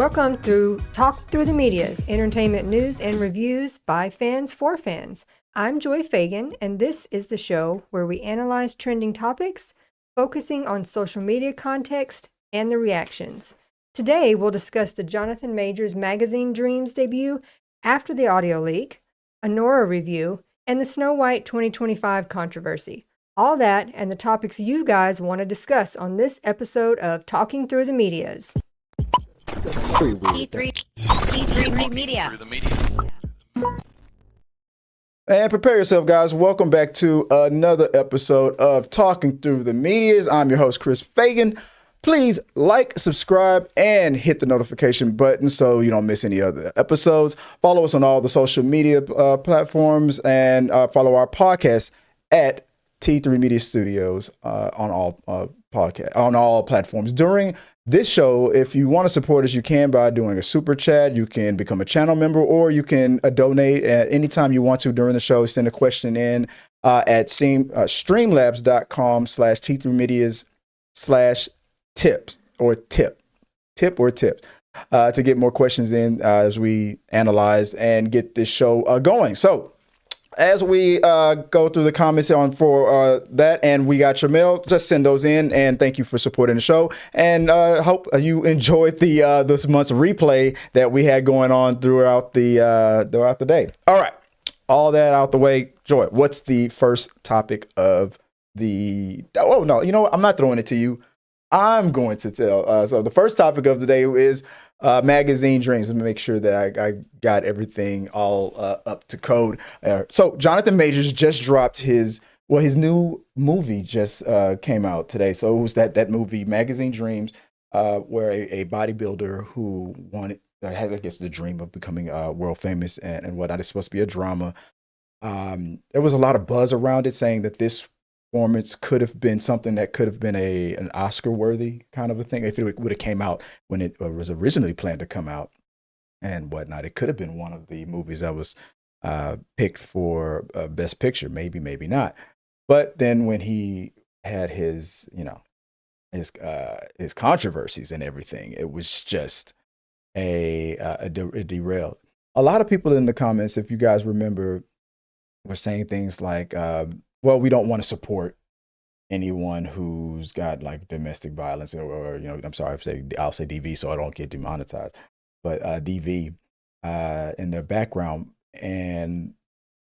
Welcome to Talk Through the Media's entertainment news and reviews by fans for fans. I'm Joy Fagan, and this is the show where we analyze trending topics, focusing on social media context and the reactions. Today, we'll discuss the Jonathan Majors Magazine Dreams debut after the audio leak, a Nora review, and the Snow White 2025 controversy. All that and the topics you guys want to discuss on this episode of Talking Through the Medias. T3 Media. And prepare yourself, guys. Welcome back to another episode of Talking Through the Medias. I'm your host, Chris Fagan. Please like, subscribe, and hit the notification button so you don't miss any other episodes. Follow us on all the social media platforms and follow our podcast at T3 Media Studios on all platforms. During this show, if you want to support us, you can by doing a super chat. You can become a channel member, or you can donate at any time you want to during the show. Send a question in at streamlabs.com/T3medias/tips or tip to get more questions in as we analyze and get this show going. So as we go through the comments on for that, and we got your mail, just send those in, and thank you for supporting the show, and hope you enjoyed the this month's replay that we had going on throughout the day. All right, all that out the way. Joy, what's the first topic of the? Oh no, you know what? I'm not throwing it to you. I'm going to tell. So the first topic of the day is magazine dreams. Let me make sure that I got everything all up to code. So Jonathan Majors just dropped his new movie just came out today. So it was that movie Magazine Dreams, where a bodybuilder who had, I guess, the dream of becoming world famous and whatnot. It's supposed to be a drama. There was a lot of buzz around it saying that this performance could have been something that could have been an Oscar worthy kind of a thing if it would have came out when it was originally planned to come out and whatnot. It could have been one of the movies that was picked for Best Picture, maybe not. But then when he had his controversies and everything, it was just a derailed. A lot of people in the comments, if you guys remember, were saying things like, well, we don't want to support anyone who's got like domestic violence or I'm sorry, I'll say DV so I don't get demonetized, but DV in their background. And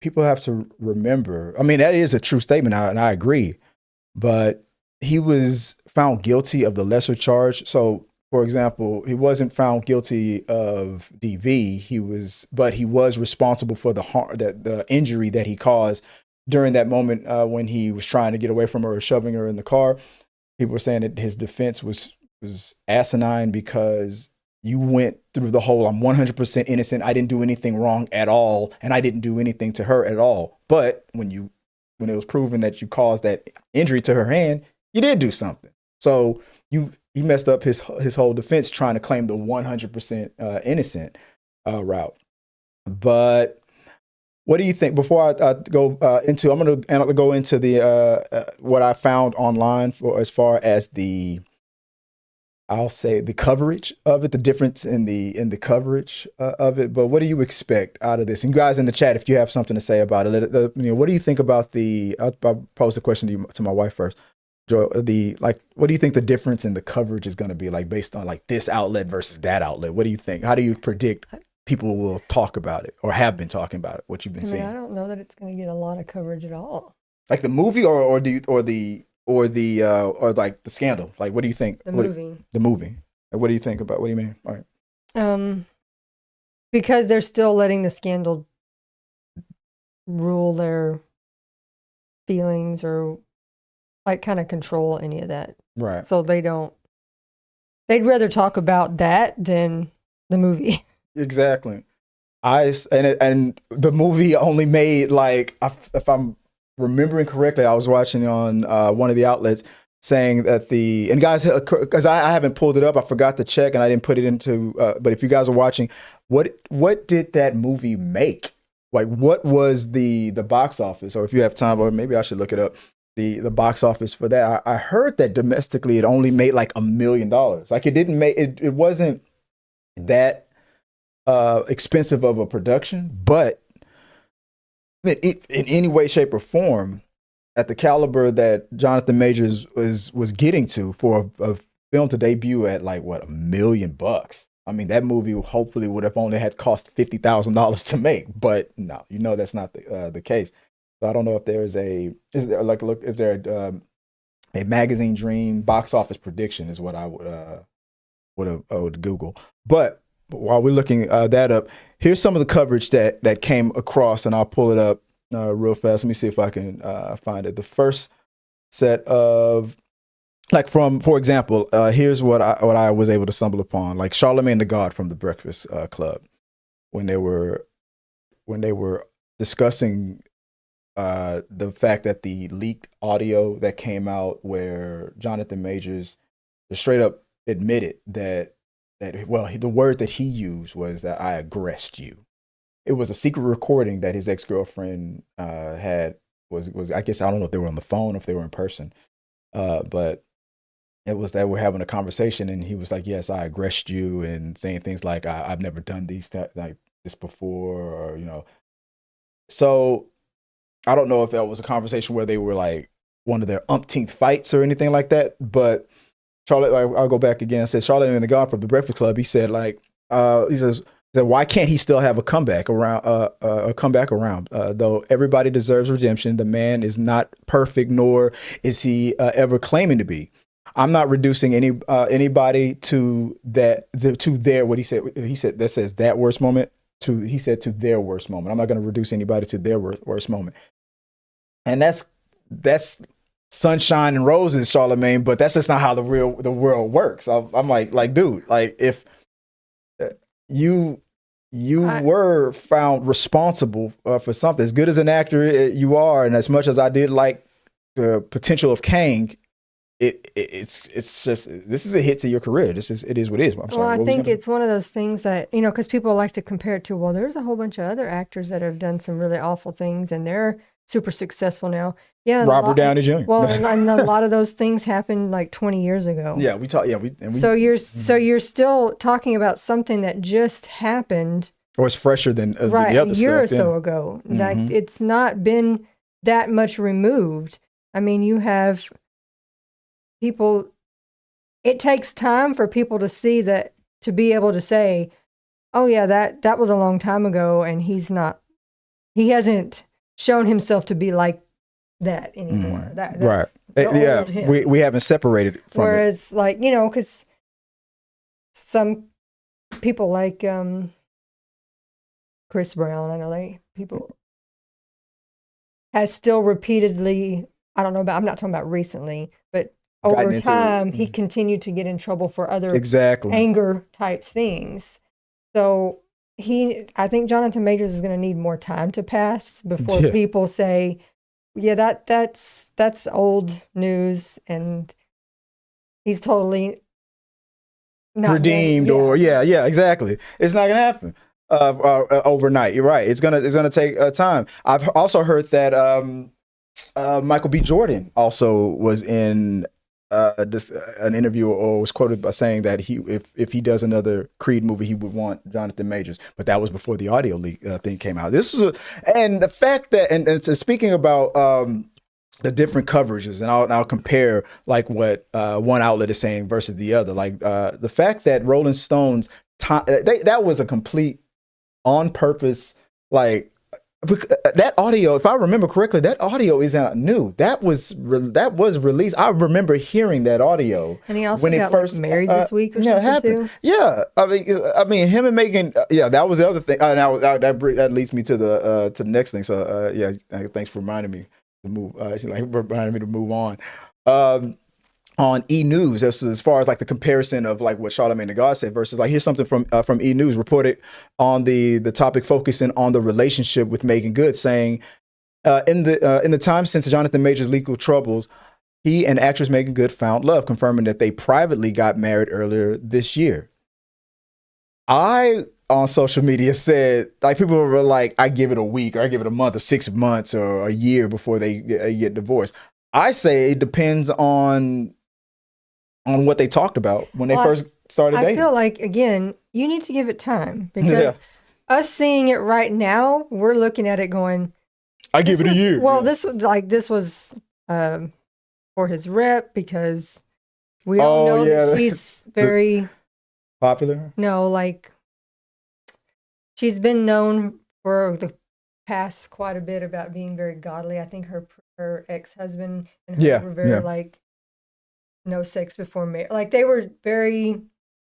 people have to remember, I mean, that is a true statement, and I agree, but he was found guilty of the lesser charge. So, for example, he wasn't found guilty of DV. But he was responsible for the injury that he caused during that moment when he was trying to get away from her or shoving her in the car. People were saying that his defense was asinine because you went through the whole, I'm 100% innocent, I didn't do anything wrong at all, and I didn't do anything to her at all. But when it was proven that you caused that injury to her hand, you did do something. So he messed up his whole defense trying to claim the 100% innocent route. But what do you think? Before I go into, I'm going to go into the what I found online for as far as I'll say the coverage of it, the difference in the coverage of it. But what do you expect out of this? And you guys in the chat, if you have something to say about it, what do you think about I'll pose the question to my wife first. What do you think the difference in the coverage is going to be like based on like this outlet versus that outlet? What do you think? How do you predict people will talk about it or have been talking about it? What you've been seeing? I don't know that it's going to get a lot of coverage at all. Like the movie, or like the scandal. Like, what do you think? The movie. The movie. What do you think about? What do you mean? All right. Because they're still letting the scandal rule their feelings or like kind of control any of that. Right. So they'd rather talk about that than the movie. Exactly. And the movie only made like, if I'm remembering correctly, I was watching on one of the outlets saying that and guys, because I haven't pulled it up, I forgot to check and I didn't put it into, but if you guys are watching, what did that movie make? Like, what was the box office? Or if you have time, or maybe I should look it up, the box office for that. I heard that domestically it only made like $1 million. Like it didn't make, it that expensive of a production, but in any way, shape, or form, at the caliber that Jonathan Majors was getting to for a film to debut at like what, $1 million. I mean, that movie hopefully would have only had cost $50,000 to make, but no, that's not the case. So I don't know if there's a magazine dream box office prediction is what I would Google. But while we're looking that up, here's some of the coverage that came across, and I'll pull it up real fast. Let me see if I can find it. The first set of, like, for example, here's what I was able to stumble upon, like Charlemagne the God from The Breakfast Club, when they were discussing the fact that the leaked audio that came out where Jonathan Majors straight up admitted that the word that he used was that I aggressed you. It was a secret recording that his ex-girlfriend had, was I guess, I don't know if they were on the phone or if they were in person, but it was that we're having a conversation and he was like, yes, I aggressed you, and saying things like I've never done like this before, or so I don't know if that was a conversation where they were like one of their umpteenth fights or anything like that, but Charlotte, I'll go back again. It says Charlotte and the God from The Breakfast Club. He said, like, he says, why can't he still have a comeback around? Though everybody deserves redemption, the man is not perfect, nor is he ever claiming to be. I'm not reducing anybody to their, what he said. He said that says that worst moment to their worst moment. I'm not going to reduce anybody to their worst moment, and that's sunshine and roses, Charlemagne, but that's just not how the world works. I'm like, dude, like, if you were found responsible for something, as good as an actor you are, and as much as I did like the potential of Kang, it's just, this is a hit to your career. It is what it is. I think it's one of those things that, because people like to compare it to, well, there's a whole bunch of other actors that have done some really awful things and they're super successful now. Yeah, Robert Downey Jr. Well, and a lot of those things happened like 20 years ago. Yeah, we talk. Yeah, so you're still talking about something that just happened, or it's fresher than the other a year stuff, or so ago. Like, it's not been that much removed. I mean, you have people. It takes time for people to see that, to be able to say, "Oh yeah, that was a long time ago," and he hasn't shown himself to be like that anymore. That's right. Yeah, we haven't separated from Whereas, like, because some people like Chris Brown, I know people has still repeatedly, I don't know about, I'm not talking about recently, but over time, he continued to get in trouble for other anger type things. So I think Jonathan Majors is going to need more time to pass before people say, yeah, that's old news, and he's totally not redeemed, or exactly. It's not going to happen overnight. You're right. It's gonna take time. I've also heard that Michael B. Jordan also was in an interview, or was quoted by saying that if he does another Creed movie, he would want Jonathan Majors, but that was before the audio leak thing came out. And the fact that, and so speaking about the different coverages, and I'll compare like what one outlet is saying versus the other. Like the fact that Rolling Stones, that was a complete on purpose, like, that audio, if I remember correctly, that audio is not new. That was released. I remember hearing that audio. And he also got first married this week or something too. Yeah, I mean, him and Megan. Yeah, that was the other thing. Now that leads me to the next thing. So thanks for reminding me to move. Reminding me to move on. On E! News, as far as like the comparison of like what Charlemagne the God said versus, like, here's something from E! News reported on the topic focusing on the relationship with Megan Good, saying in the time since Jonathan Majors' legal troubles, he and actress Megan Good found love, confirming that they privately got married earlier this year. I, on social media, said, like, people were like, I give it a week, or I give it a month, or 6 months, or a year before they get divorced. I say it depends on what they talked about when they first. started I dating. feel like, again, you need to give it time because Yeah. us seeing it right now, we're looking at it going, I give it a year. well, Yeah. this was for his rep because we all know that she's very popular. no, like she's been known for the past quite a bit about being very godly. I think her ex-husband and her were very like no sex before marriage. Like they were very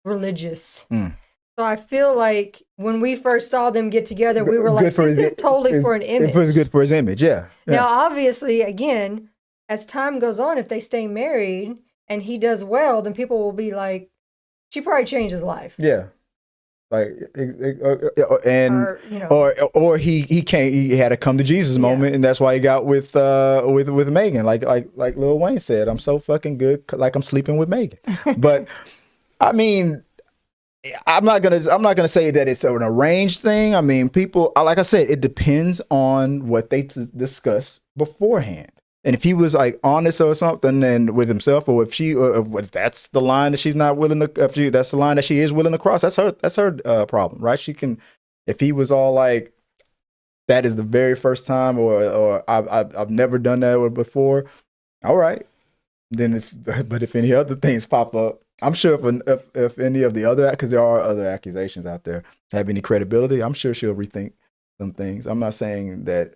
religious. So I feel like when we first saw them get together, we were like, this is totally for an image. It was good for his image, yeah. Now, obviously, again, as time goes on, if they stay married and he does well, then people will be like, she probably changed his life. Yeah. Like, and or, you know, or he had a come to Jesus moment, and that's why he got with Megan. Like Lil Wayne said, I'm so fucking good, like I'm sleeping with Megan. But I mean, I'm not gonna say that it's an arranged thing. I mean, people, like I said, it depends on what they discuss beforehand. And if he was like honest or something, and with himself, or if that's the line that she's not willing to, that's the line that she is willing to cross, that's her problem, right? She can, if he was all like, that is the very first time, or I've never done that before, all right. Then if any other things pop up, I'm sure if any of the other, because there are other accusations out there, have any credibility, I'm sure she'll rethink some things. I'm not saying that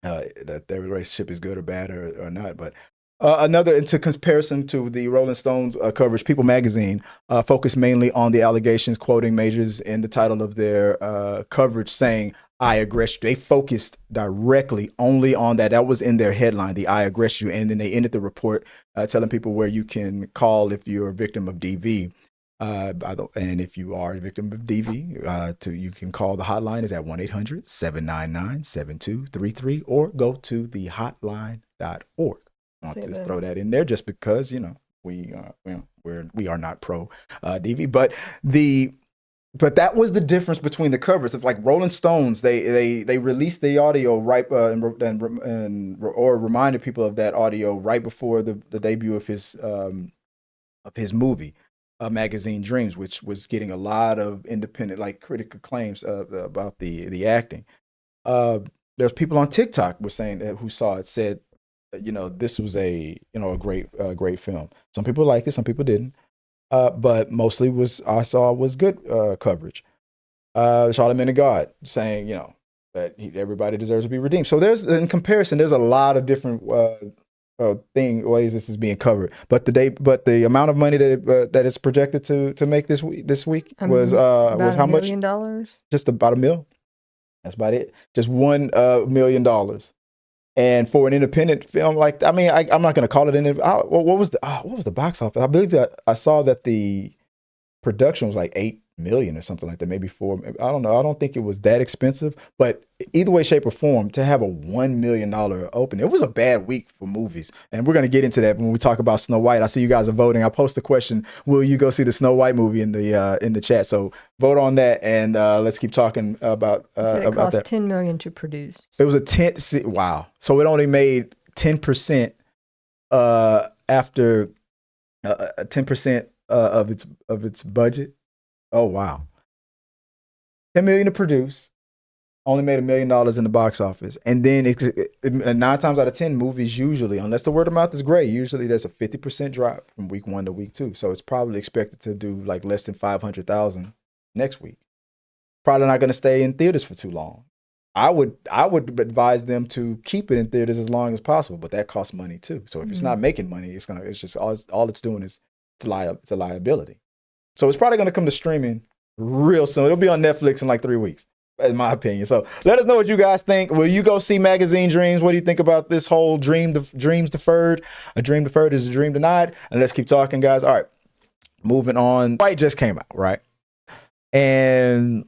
their relationship is good or bad or not, but another, into comparison to the Rolling Stones coverage, People magazine focused mainly on the allegations, quoting Majors in the title of their coverage, saying, I aggress you. They focused directly only on that. That was in their headline, the I aggress you. And then they ended the report telling people where you can call if you're a victim of DV. And if you are a victim of DV, you can call the hotline is at 1-800-799-7233, or go to thehotline.org. I want to throw that in there just because, we are not pro DV, but that was the difference between the covers. Of like Rolling Stones, they released the audio right or reminded people of that audio right before the debut of his movie, Magazine Dreams, which was getting a lot of independent, like, critical claims about the acting. There's people on TikTok were saying who saw it said, this was a great film. Some people liked it, some people didn't. But mostly was good coverage. Charlamagne God saying, that everybody deserves to be redeemed. So in comparison, there's a lot of different ways this is being covered. But the amount of money that is projected to make this week was how much? $1 million. Just about $1 million. That's about it. Just $1 million. And for an independent film, like, I mean, I'm not going to call it what was the box office? I believe that I saw that the production was like 8 million or something like that, maybe 4. I don't know. I don't think it was that expensive, but either way, shape, or form, to have a $1 million opening, it was a bad week for movies. And we're going to get into that when we talk about Snow White. I see you guys are voting. I posted the question, will you go see the Snow White movie in the chat? So vote on that, and let's keep talking about it cost that. $10 million to produce. It was wow. So it only made 10% after 10% of its budget. Oh wow. $10 million to produce, only made $1 million in the box office. And then 9 times out of 10 movies, usually, unless the word of mouth is great, usually there's a 50% drop from week 1 to week 2. So it's probably expected to do like less than 500,000 next week. Probably not going to stay in theaters for too long. I would advise them to keep it in theaters as long as possible, but that costs money too. So if it's not making money, it's just all it's doing is it's a liability. So it's probably going to come to streaming real soon. It'll be on Netflix in like 3 weeks, in my opinion. So let us know what you guys think. Will you go see Magazine Dreams? What do you think about this whole dreams deferred? A dream deferred is a dream denied. And let's keep talking, guys. All right, moving on. White just came out, right? And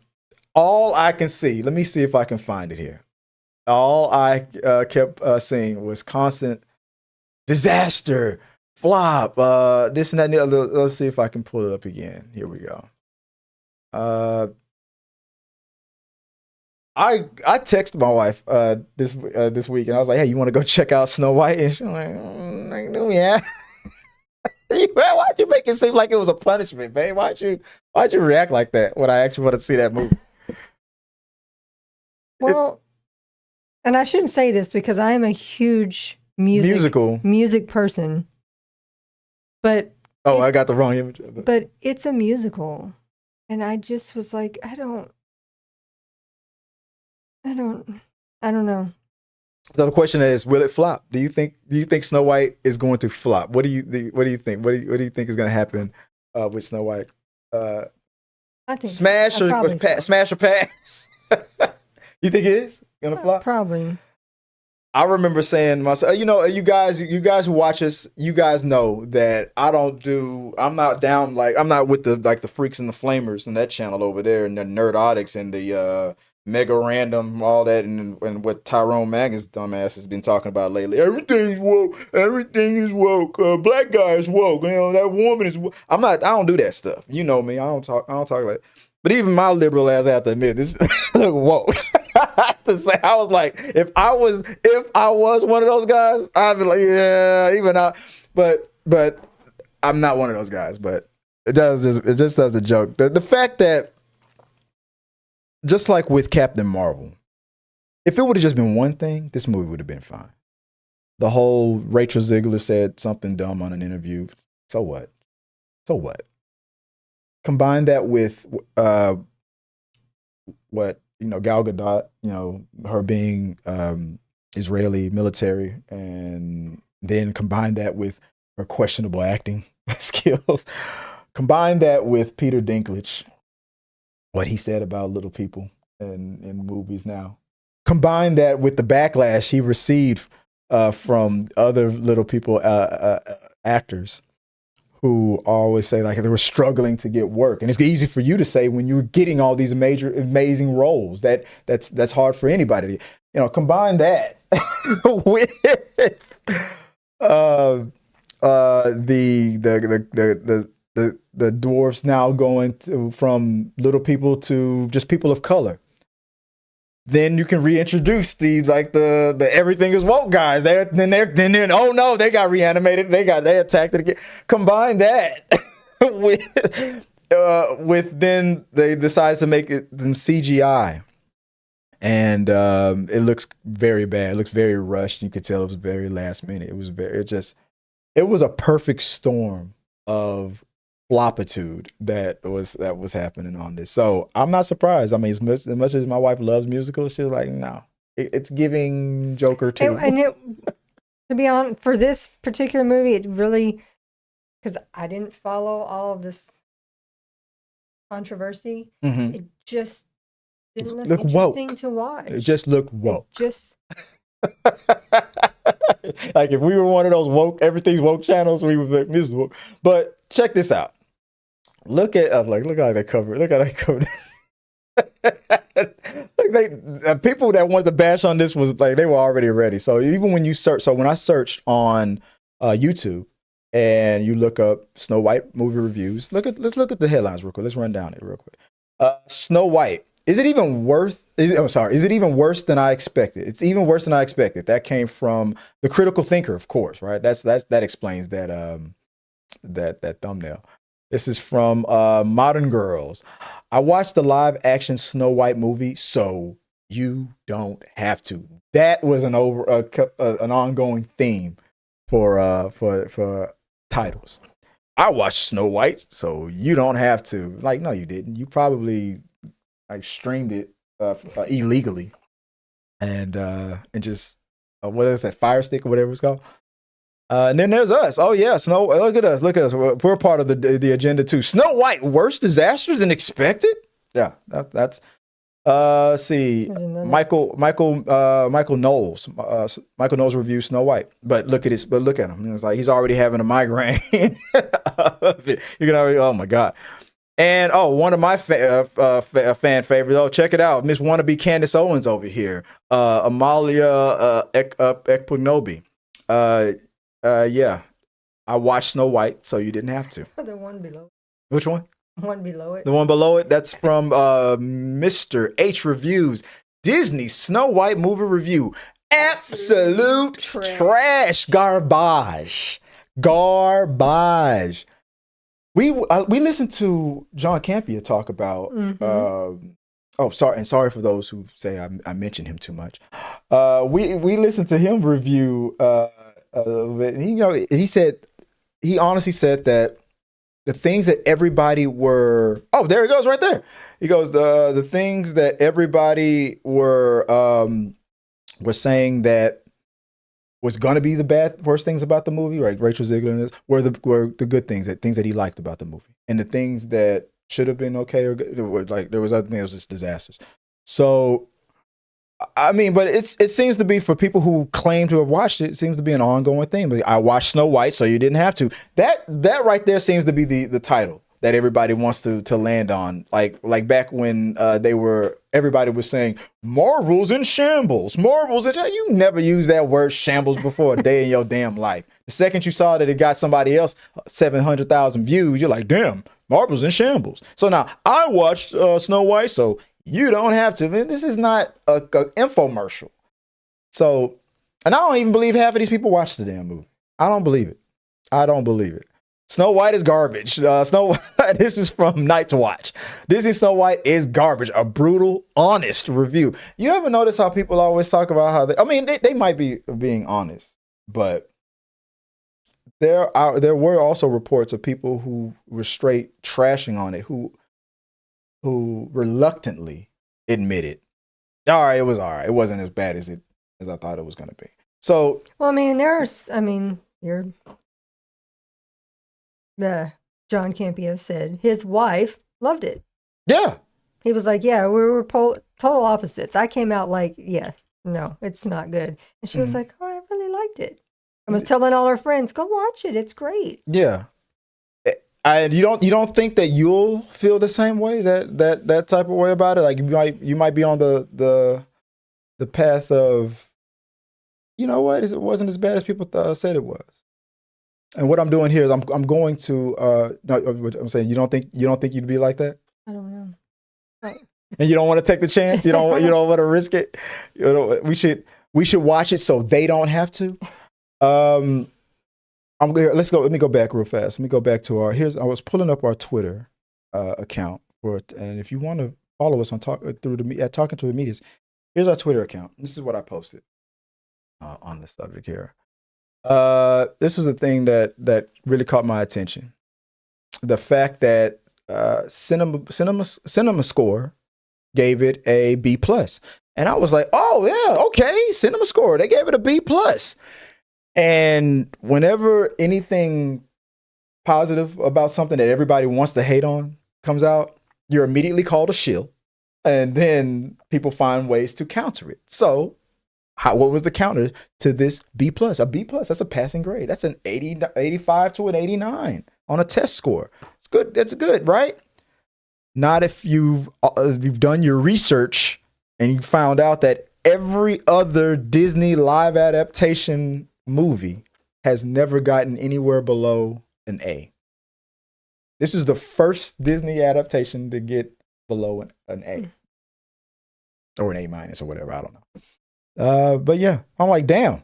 all I can see, let me see if I can find it here. All I kept seeing was constant disaster, flop, this and that and the other. Let's see if I can pull it up again. Here we go. I texted my wife this week, and I was like, "Hey, you want to go check out Snow White?" And she's like, "Yeah." Why'd you make make it seem like it was a punishment, man. Why'd you react like that when I actually want to see that movie? Well, and I shouldn't say this because I am a huge music person. But I got the wrong image. But it's a musical. And I just was like, I don't know. So the question is, will it flop? Do you think Snow White is going to flop? What do you think? What do you think is going to happen with Snow White? I think smash or pass? You think it is going to flop? Probably. I remember saying to myself, you guys who watch us, you guys know that I'm not with the Freaks and the Flamers and that channel over there and the Nerdotics and the Mega Random, all that, and what Tyrone Maggins dumbass has been talking about lately. Everything is woke. Black guy is woke. That woman is woke. I don't do that stuff. You know me. I don't talk like that. But even my liberal ass, I have to admit, this look woke. To say, I was like, if I was one of those guys, I'd be like, yeah, even out. But I'm not one of those guys. But it just does a joke. The fact that, just like with Captain Marvel, if it would have just been one thing, this movie would have been fine. The whole Rachel Ziegler said something dumb on an interview. So what? Combine that with what Gal Gadot, her being Israeli military, and then combine that with her questionable acting skills. Combine that with Peter Dinklage, what he said about little people in movies now. Combine that with the backlash he received from other little people actors who always say like they were struggling to get work. And it's easy for you to say when you're getting all these amazing roles. That's hard for anybody. Combine that with the dwarfs now going from little people to just people of color. Then you can reintroduce the everything is woke guys. Then oh no, they got reanimated. They attacked it again. Combine that with then they decide to make it them CGI, and it looks very bad. It looks very rushed. You could tell it was very last minute. It was a perfect storm of flopitude that was happening on this. So I'm not surprised. I mean, as much as my wife loves musicals, she's like, no, it's giving Joker too. To be honest, for this particular movie, it really, because I didn't follow all of this controversy, it just didn't look interesting woke to watch. It just looked woke. Like if we were one of those woke, everything's woke channels, we would be like, this is woke. But check this out. Look how they cover. Look how they cover this. People that wanted to bash on this was like they were already ready. So even when you search, when I searched on YouTube and you look up Snow White movie reviews, let's look at the headlines real quick. Let's run down it real quick. Snow White. Is it even worse than I expected? It's even worse than I expected. That came from the Critical Thinker, of course, right? That explains that thumbnail. This is from Modern Girls. I watched the live action Snow White movie, so you don't have to. That was an ongoing theme for titles. I watched Snow White, so you don't have to. Like, no, you didn't. You probably streamed it illegally and just what is that, Fire Stick or whatever it's called. And then there's us. Oh yeah, Snow. Look at us. We're part of the agenda too. Snow White, worse disasters than expected. Yeah, that's. See, Michael Knowles. Michael Knowles reviews Snow White, but look at him. It's like he's already having a migraine. You can already. Oh my god. And one of my fan favorites. Oh, check it out, Miss Wannabe Candace Owens over here. Amalia Ekpunobi. Yeah, I watched Snow White, so you didn't have to. The one below. Which one? One below it. The one below it. That's from Mr. H Reviews. Disney Snow White movie review. Absolute trash. Garbage. We listened to John Campea talk about. Oh, sorry for those who say I mentioned him too much. We listened to him review a little bit. And he honestly said that the things that everybody were. Oh, there he goes right there. He goes the things that everybody were saying that was going to be the worst things about the movie, right? Rachel Ziegler and this were the good things, things that he liked about the movie, and the things that should have been okay or good, were like there was other things that was just disasters. So, I mean, but it seems to be for people who claim to have watched it. It seems to be an ongoing thing. But I watched Snow White, so you didn't have to. That right there seems to be the title that everybody wants to land on. Like back when everybody was saying Marvel's in shambles. Marvel's in shambles. You never used that word shambles before a day in your damn life. The second you saw that it got somebody else 700,000 views, you're like, damn, Marvel's in shambles. So now I watched Snow White, so you don't have to. Man, this is not a infomercial. So, and I don't even believe half of these people watched the damn movie. I don't believe it. Snow White is garbage. This is from Night to Watch. Disney Snow White is garbage. A brutal, honest review. You ever notice how people always talk about how they might be being honest, but there were also reports of people who were straight trashing on it, who reluctantly admitted, all right, it was all right. It wasn't as bad as I thought it was going to be. So, well, the John Campea said his wife loved it. Yeah. He was like, yeah, we were total opposites. I came out like, yeah, no, it's not good. And she was like, oh, I really liked it. I was telling all her friends, go watch it. It's great. Yeah. You don't think that you'll feel the same way, that type of way about it? Like you might be on the path of, you know what, it wasn't as bad as people said it was. And what I'm doing here is I'm going to I'm saying you don't think you'd be like that? I don't know. Right. And you don't want to take the chance? You don't want to risk it? We should watch it so they don't have to. Let me go back real fast. Let me go back to I was pulling up our Twitter account and if you want to follow us on Talking Through the Medias, here's our Twitter account. This is what I posted on the subject here. This was a thing that really caught my attention. The fact that CinemaScore gave it a B+. And I was like, oh yeah, okay, CinemaScore, they gave it a B+. And whenever anything positive about something that everybody wants to hate on comes out, you're immediately called a shill. And then people find ways to counter it. So what was the counter to this B+? A B+, that's a passing grade. That's an 85 to an 89 on a test score. It's good. That's good, right? Not if you've done your research and you found out that every other Disney live adaptation movie has never gotten anywhere below an A. This is the first Disney adaptation to get below an A. Or an A- or whatever, I don't know. But yeah, I'm like, damn,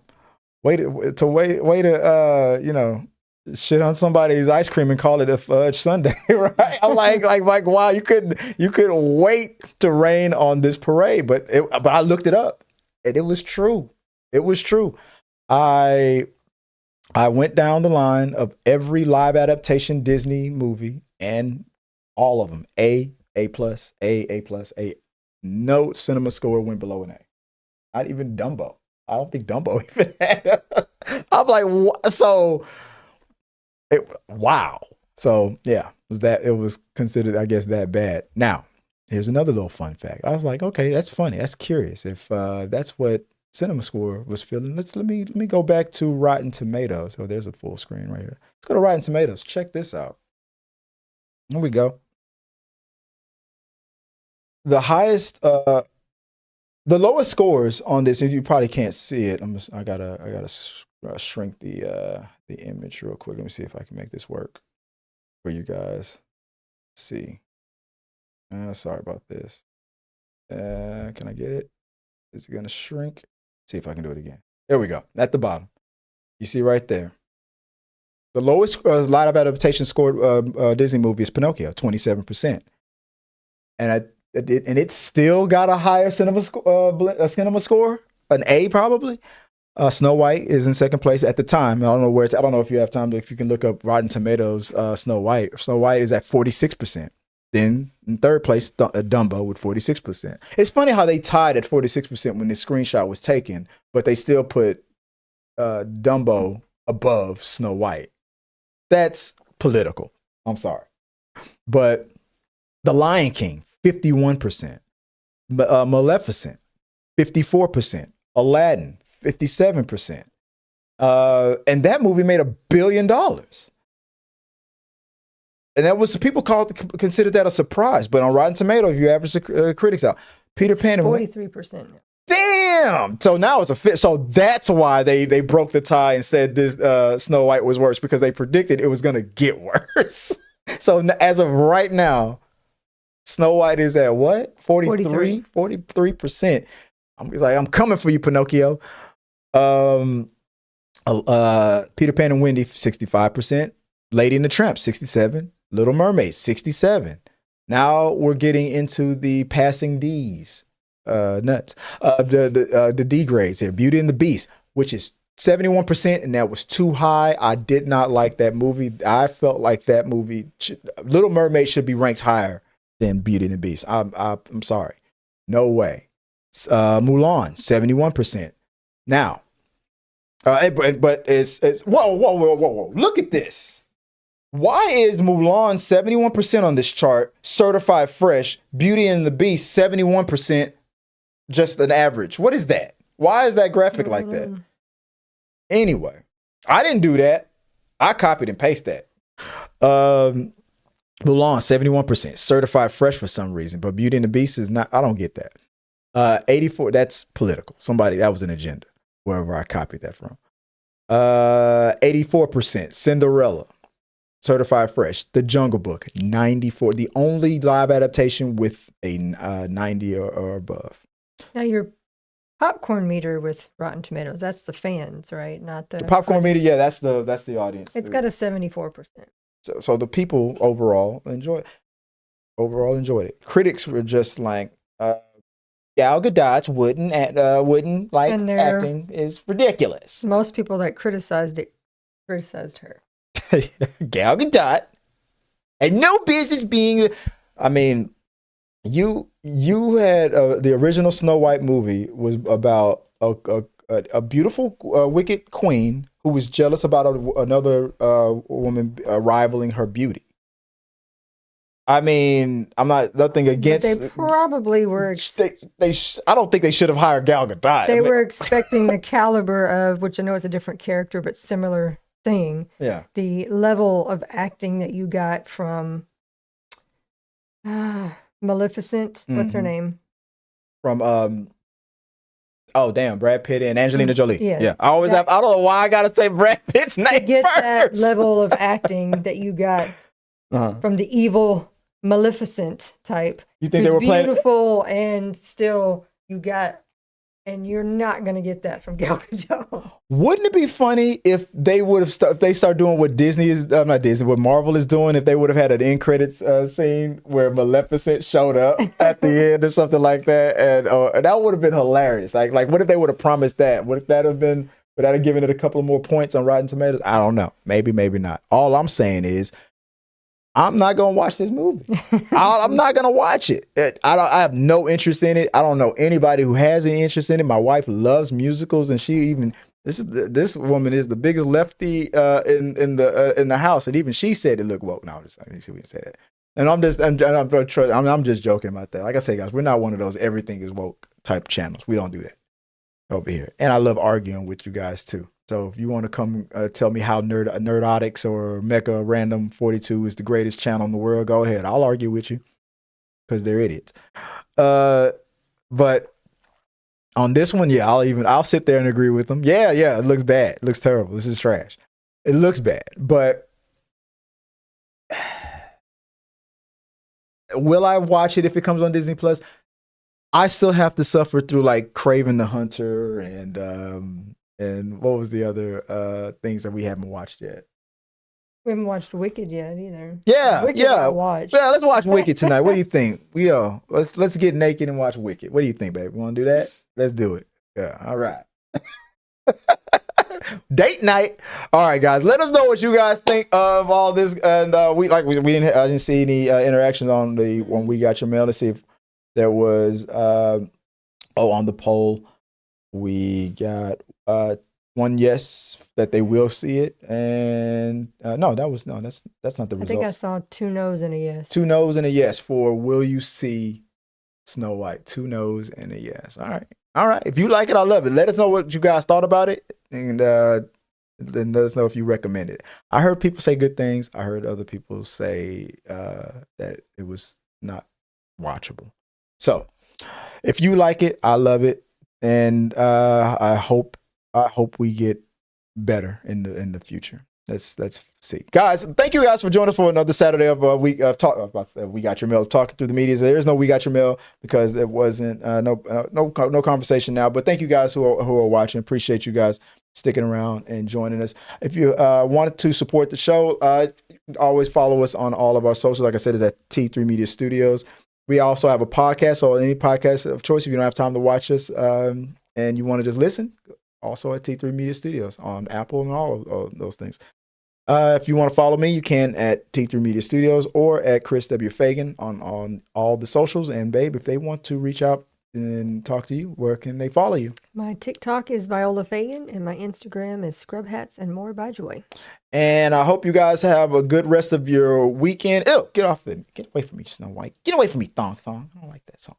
way to shit on somebody's ice cream and call it a fudge sundae, right? I'm like, wow, you couldn't wait to rain on this parade, but I looked it up and it was true. It was true. I went down the line of every live adaptation Disney movie and all of them, A+, A+, A+. No CinemaScore went below an A. Not even Dumbo. I don't think Dumbo even had. I'm like, so, wow. So yeah, it was considered, I guess, that bad. Now, here's another little fun fact. I was like, okay, that's funny. That's curious. If that's what CinemaScore was feeling, let me go back to Rotten Tomatoes. Oh, there's a full screen right here. Let's go to Rotten Tomatoes. Check this out. Here we go. The highest, the lowest scores on this, and you probably can't see it. I gotta shrink the image real quick. Let me see if I can make this work for you guys. See. Sorry about this. Can I get it? Is it gonna shrink? See if I can do it again. There we go. At the bottom, you see right there. The lowest live adaptation scored Disney movie is Pinocchio, 27%. And it still got a higher cinema score, an A probably. Snow White is in second place at the time. I don't know where it's. I don't know if you have time, if you can look up Rotten Tomatoes. Snow White. Snow White is at 46%. Then in third place, Dumbo with 46%. It's funny how they tied at 46% when the screenshot was taken, but they still put Dumbo above Snow White. That's political. I'm sorry. But The Lion King, 51%. Maleficent, 54%. Aladdin, 57%. And that movie made $1 billion. And that was, people considered that a surprise. But on Rotten Tomatoes, if you average the critics out, Peter Pan. 43%. Damn! So now it's a fit. So that's why they broke the tie and said this Snow White was worse, because they predicted it was going to get worse. So as of right now, Snow White is at what? 43%. I'm coming for you, Pinocchio. Peter Pan and Wendy, 65%. Lady and the Tramp, 67%. Little Mermaid, 67%. Now we're getting into the passing D's. Nuts. The D grades here. Beauty and the Beast, which is 71%, and that was too high. I did not like that movie. I felt like that movie, Little Mermaid, should be ranked higher than Beauty and the Beast. I'm sorry. No way. Mulan, 71%. Now, but it's whoa. Look at this. Why is Mulan 71% on this chart, certified fresh, Beauty and the Beast 71%, just an average? What is that? Why is that graphic like that? Anyway, I didn't do that. I copied and pasted that. Mulan, 71%, certified fresh for some reason, but Beauty and the Beast is not. I don't get that. 84, that's political. That was an agenda, wherever I copied that from. 84%, Cinderella, certified fresh. The Jungle Book, 94, the only live adaptation with a 90 or above. Now your popcorn meter with Rotten Tomatoes, that's the fans, right? Not the popcorn meter. Yeah, that's the audience. It's got a 74%. So the people overall enjoyed it. Critics were just like, Gal Gadot's wouldn't like acting is ridiculous. Most people that criticized it criticized her. Gal Gadot had no business being. I mean, you had the original Snow White movie was about a beautiful wicked queen who was jealous about another woman rivaling her beauty. I mean, I'm nothing against. But they probably were. I don't think they should have hired Gal Gadot. They were expecting the caliber of, which I know it's a different character, but similar thing. Yeah. The level of acting that you got from Maleficent. What's her name? From Brad Pitt and Angelina Jolie. Yes. Yeah. I don't know why I gotta say Brad Pitt's name. To get first. that level of acting that you got from the evil Maleficent type. You think they were beautiful and still you got, and you're not gonna get that from Gal Gadot. Wouldn't it be funny if they would have if they start doing what what Marvel is doing? If they would have had an end credits scene where Maleficent showed up at the end or something like that, and that would have been hilarious. Like what if they would have promised that? Would that have given it a couple of more points on Rotten Tomatoes? I don't know. Maybe not. All I'm saying is, I'm not going to watch this movie. I'm not going to watch it. I have no interest in it. I don't know anybody who has any interest in it. My wife loves musicals, and this woman is the biggest lefty in the house, and even she said it looked woke. No, she wouldn't say that. And I'm just joking about that. Like I say, guys, we're not one of those everything is woke type channels. We don't do that over here. And I love arguing with you guys too. So if you want to come tell me how Nerdotics or Mecha Random 42 is the greatest channel in the world, go ahead. I'll argue with you because they're idiots. But on this one, yeah, I'll sit there and agree with them. Yeah, it looks bad. It looks terrible. This is trash. It looks bad. But will I watch it if it comes on Disney Plus? I still have to suffer through like Kraven the Hunter and what was the other things that we haven't watched yet? We haven't watched Wicked yet either. Yeah, Wicked yeah. I'll watch. Yeah, let's watch Wicked tonight. What do you think? Let's get naked and watch Wicked. What do you think, babe? We want to do that? Let's do it. Yeah, all right. Date night. All right, guys. Let us know what you guys think of all this. And I didn't see any interactions on the when we got your mail. Let's see if there was. On the poll, we got one yes that they will see it, and that's not the results. I think I saw 2 no's and a yes. 2 no's and a yes for will you see Snow White? 2 no's and a yes. All right. If you like it, I love it. Let us know what you guys thought about it, and then let us know if you recommend it. I heard people say good things. I heard other people say that it was not watchable. So if you like it, I love it, and I hope we get better in the future. Let's see, guys. Thank you guys for joining us for another Saturday of week of talk. We got your mail, talking through the media. There is no we got your mail because it wasn't no conversation now. But thank you guys who are watching. Appreciate you guys sticking around and joining us. If you wanted to support the show, always follow us on all of our socials. Like I said, is at T3 Media Studios. We also have a podcast, so any podcast of choice if you don't have time to watch us and you want to just listen, also at T3 Media Studios on Apple and all of those things. If you want to follow me, you can at T3 Media Studios or at Chris W. Fagan on all the socials. And babe, if they want to reach out and talk to you, where can they follow you? My TikTok is Viola Fagan, and my Instagram is Scrub Hats and More by Joy. And I hope you guys have a good rest of your weekend. Ew, get off it. Get away from me, Snow White. Get away from me, Thong Thong. I don't like that song.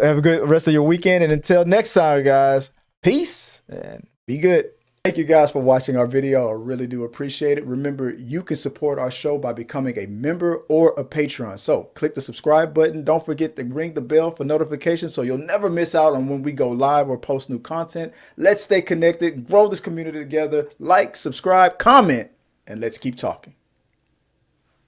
Have a good rest of your weekend. And until next time, guys, peace and be good. Thank you guys for watching our video. I really do appreciate it. Remember, you can support our show by becoming a member or a patron. So click the subscribe button. Don't forget to ring the bell for notifications so you'll never miss out on when we go live or post new content. Let's stay connected, grow this community together. Like, subscribe, comment, and let's keep talking.